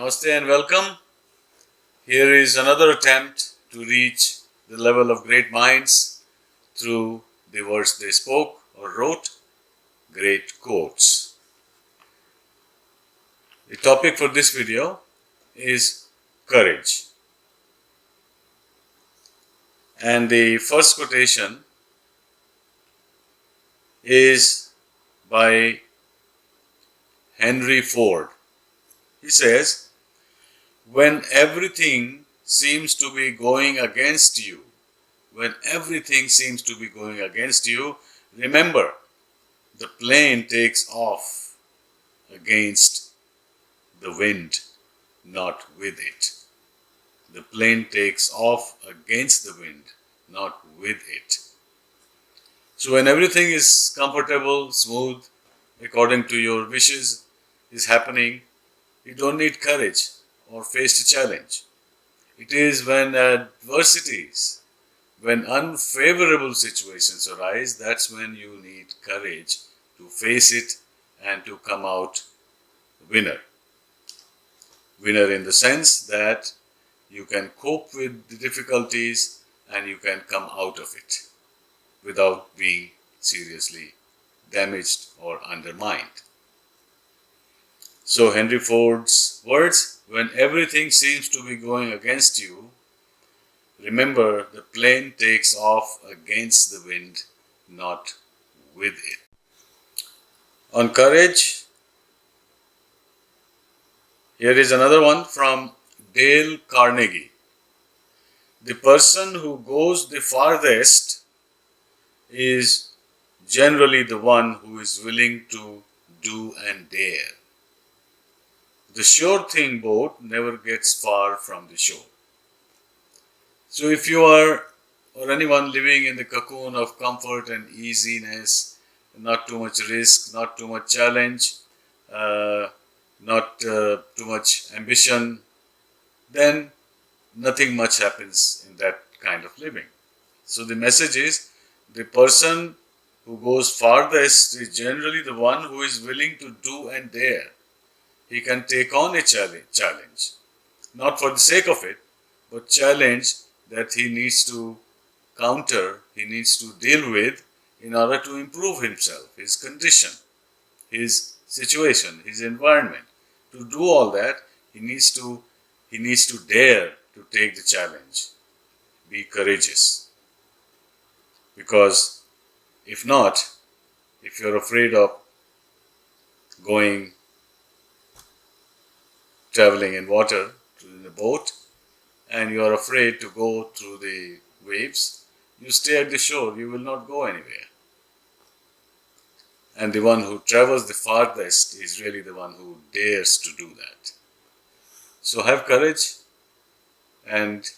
Namaste and welcome. Here is another attempt to reach the level of great minds through the words they spoke or wrote, great quotes. The topic for this video is courage. And the first quotation is by Henry Ford. He says, when everything seems to be going against you, remember, the plane takes off against the wind, not with it. The plane takes off against the wind, not with it. So when everything is comfortable, smooth, according to your wishes, is happening, you don't need courage or face a challenge. It is when adversities, when unfavorable situations arise, that's when you need courage to face it and to come out winner. Winner in the sense that you can cope with the difficulties and you can come out of it without being seriously damaged or undermined. So Henry Ford's words, when everything seems to be going against you, remember the plane takes off against the wind, not with it. On courage, here is another one from Dale Carnegie. The person who goes the farthest is generally the one who is willing to do and dare. The sure thing boat never gets far from the shore. So if you are, or anyone living in the cocoon of comfort and easiness, not too much risk, not too much challenge, not too much ambition, then nothing much happens in that kind of living. So the message is, the person who goes farthest is generally the one who is willing to do and dare. He can take on a challenge, not for the sake of it, but challenge that he needs to counter, he needs to deal with in order to improve himself, his condition, his situation, his environment. To do all that, he needs to dare to take the challenge, be courageous. Because if not, if you're afraid of traveling in water, in a boat, and you are afraid to go through the waves, you stay at the shore, you will not go anywhere. And the one who travels the farthest is really the one who dares to do that. So have courage and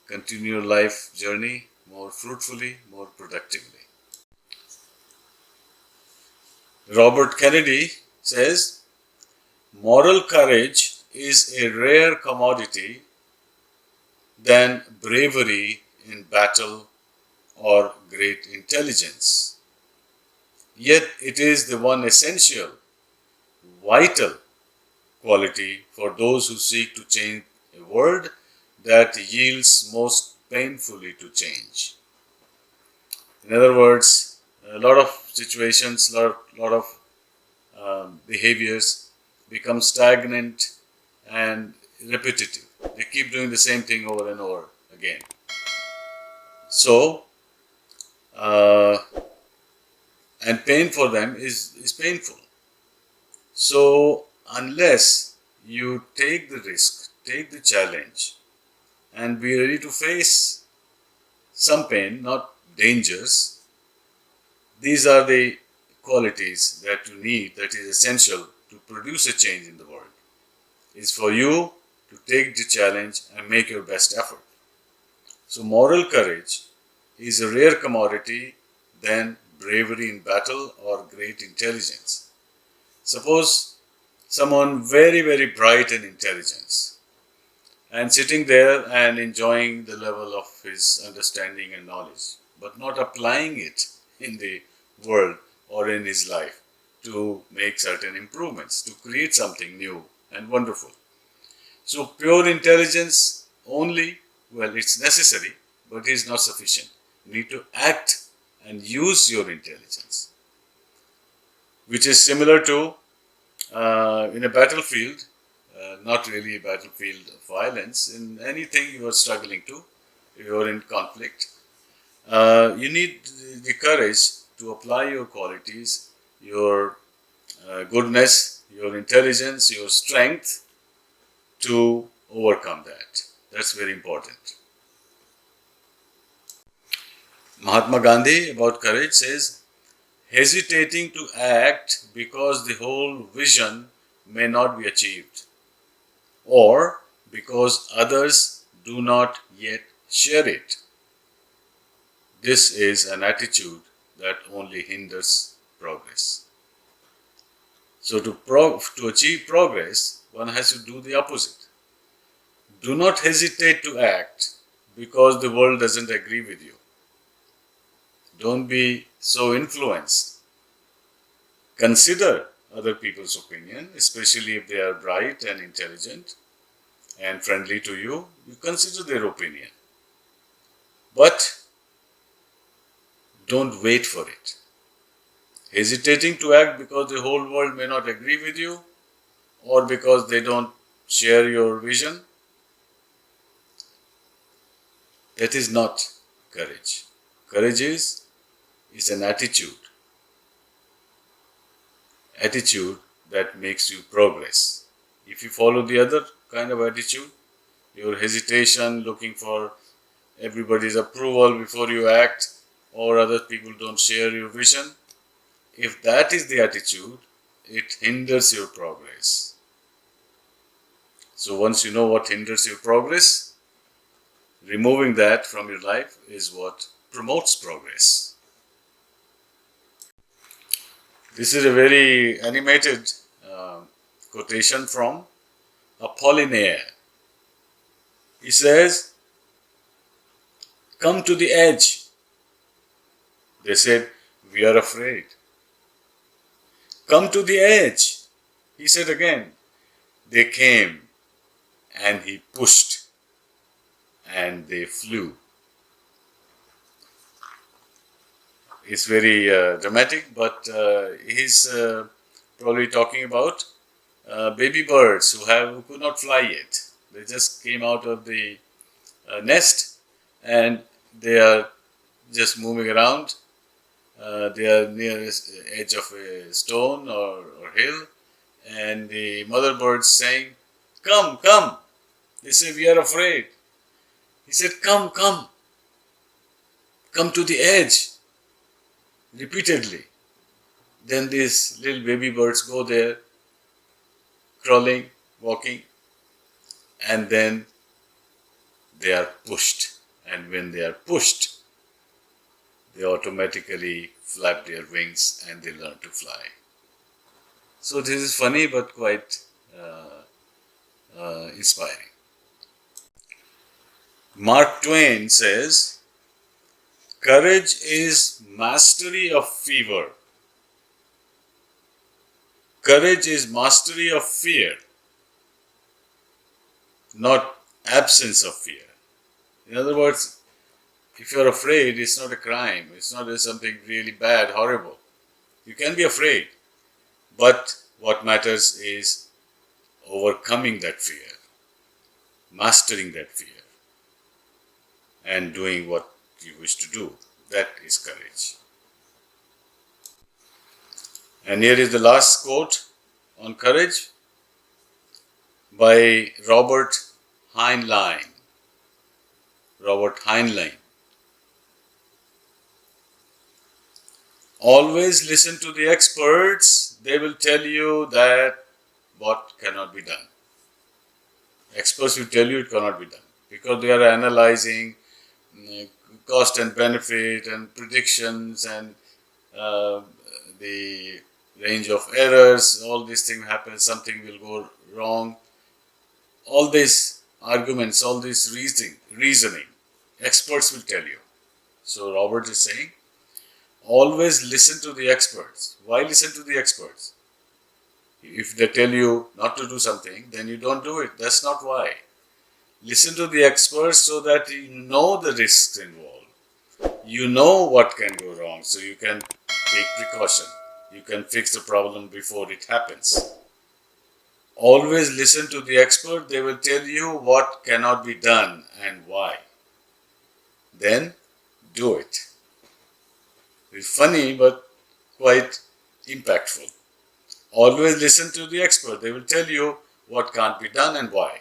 continue your life journey more fruitfully, more productively. Robert Kennedy says, moral courage is a rare commodity than bravery in battle or great intelligence. Yet it is the one essential, vital quality for those who seek to change a world that yields most painfully to change. In other words, a lot of situations, a lot of behaviors become stagnant and repetitive. They keep doing the same thing over and over again. So, and pain for them is painful. So, unless you take the risk, take the challenge, and be ready to face some pain, not dangers, these are the qualities that you need, that is essential to produce a change in the world. Is for you to take the challenge and make your best effort. So moral courage is a rare commodity than bravery in battle or great intelligence. Suppose someone very, very bright in intelligence and sitting there and enjoying the level of his understanding and knowledge, but not applying it in the world or in his life to make certain improvements, to create something new and wonderful. So pure intelligence only, well, it's necessary, but it is not sufficient. You need to act and use your intelligence, which is similar to in a battlefield, not really a battlefield of violence, in anything you are struggling to, you are in conflict. You need the courage to apply your qualities, your goodness, your intelligence, your strength to overcome that. That's very important. Mahatma Gandhi about courage says, hesitating to act because the whole vision may not be achieved, or because others do not yet share it. This is an attitude that only hinders progress. So to achieve progress, one has to do the opposite. Do not hesitate to act because the world doesn't agree with you. Don't be so influenced. Consider other people's opinion, especially if they are bright and intelligent and friendly to you. You consider their opinion. But don't wait for it. Hesitating to act because the whole world may not agree with you or because they don't share your vision, that is not courage. Courage is an attitude that makes you progress. If you follow the other kind of attitude, your hesitation, looking for everybody's approval before you act, or other people don't share your vision, if that is the attitude, it hinders your progress. So once you know what hinders your progress, removing that from your life is what promotes progress. This is a very animated quotation from Apollinaire. He says, "Come to the edge." They said, "We are afraid." "Come to the edge." He said again. They came and he pushed and they flew. It's very dramatic, but he's probably talking about baby birds who could not fly yet. They just came out of the nest and they are just moving around. They are near the edge of a stone or hill, and the mother birds saying, "Come, come." They say, "We are afraid." He said, "Come, come. Come to the edge." Repeatedly. Then these little baby birds go there, crawling, walking, and then they are pushed. And when they are pushed, they automatically flap their wings and they learn to fly. So this is funny but quite inspiring. Mark Twain says, "Courage is mastery of fever. Courage is mastery of fear, not absence of fear." In other words, if you're afraid, it's not a crime. It's not something really bad, horrible. You can be afraid, but what matters is overcoming that fear, mastering that fear, and doing what you wish to do. That is courage. And here is the last quote on courage by Robert Heinlein. Robert Heinlein. "Always listen to the experts. They will tell you that what cannot be done." Experts will tell you it cannot be done because they are analyzing cost and benefit and predictions and the range of errors. All these things happen. Something will go wrong. All these arguments, all this reasoning, experts will tell you. So Robert is saying, always listen to the experts. Why listen to the experts? If they tell you not to do something, then you don't do it. That's not why. Listen to the experts so that you know the risks involved. You know what can go wrong, so you can take precaution. You can fix the problem before it happens. Always listen to the expert. They will tell you what cannot be done and why. Then do it. It's funny but quite impactful. Always listen to the expert. They will tell you what can't be done and why.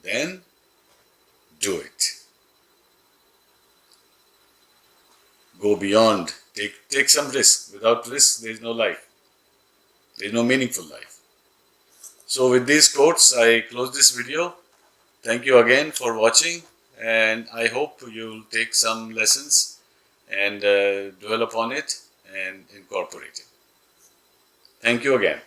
Then do it. Go beyond. Take some risk. Without risk, there is no life. There is no meaningful life. So with these quotes, I close this video. Thank you again for watching, and I hope you'll take some lessons and dwell upon it and incorporate it. Thank you again.